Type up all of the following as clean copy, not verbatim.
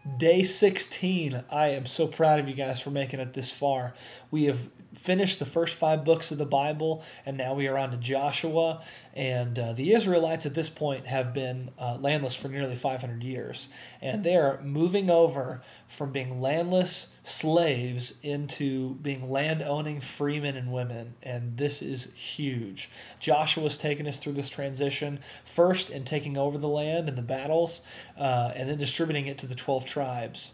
Day 16. I am so proud of you guys for making it this far. We have finished the first 5 books of the Bible, and now we are on to Joshua. And the Israelites at this point have been landless for nearly 500 years. And they are moving over from being landless slaves into being land-owning freemen and women. And this is huge. Joshua's taken us through this transition, first in taking over the land and the battles, and then distributing it to the 12 tribes.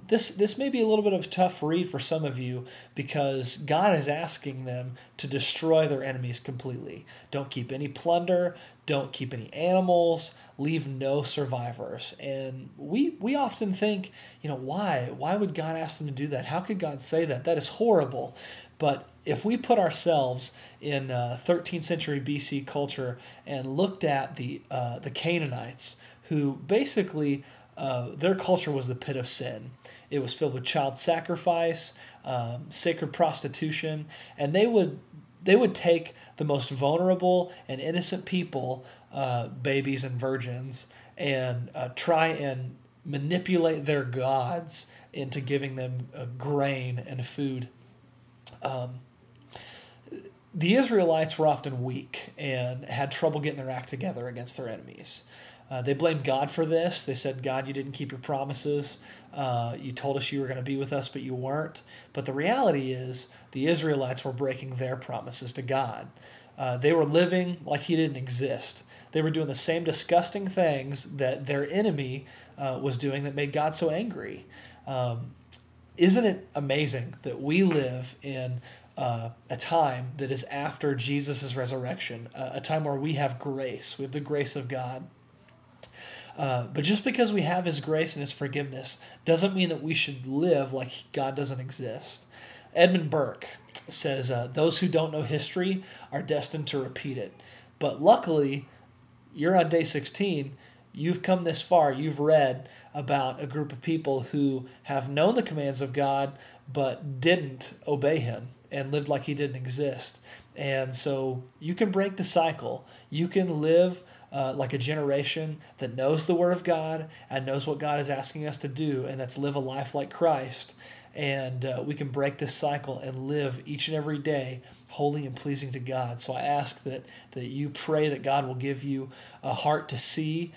This may be a little bit of a tough read for some of you because God is asking them to destroy their enemies completely. Don't keep any plunder. Don't keep any animals. Leave no survivors. And we often think, why? Why would God ask them to do that? How could God say that? That is horrible. But if we put ourselves in 13th century BC culture and looked at the Canaanites, who basically their culture was the pit of sin. It was filled with child sacrifice, sacred prostitution, and they would take the most vulnerable and innocent people, babies and virgins, and try and manipulate their gods into giving them grain and food. The Israelites were often weak and had trouble getting their act together against their enemies. They blamed God for this. They said, God, you didn't keep your promises. You told us you were going to be with us, but you weren't. But the reality is the Israelites were breaking their promises to God. They were living like he didn't exist. They were doing the same disgusting things that their enemy was doing that made God so angry. Isn't it amazing that we live in a time that is after Jesus' resurrection, a time where we have grace. We have the grace of God. But just because we have his grace and his forgiveness doesn't mean that we should live like God doesn't exist. Edmund Burke says, those who don't know history are destined to repeat it. But luckily, you're on day 16. You've come this far. You've read about a group of people who have known the commands of God but didn't obey him and lived like he didn't exist. And so you can break the cycle. You can live like a generation that knows the Word of God and knows what God is asking us to do, and that's live a life like Christ. And we can break this cycle and live each and every day holy and pleasing to God. So I ask that you pray that God will give you a heart to see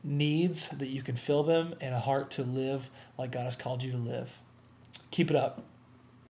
needs, that you can fill them, and a heart to live like God has called you to live. Keep it up.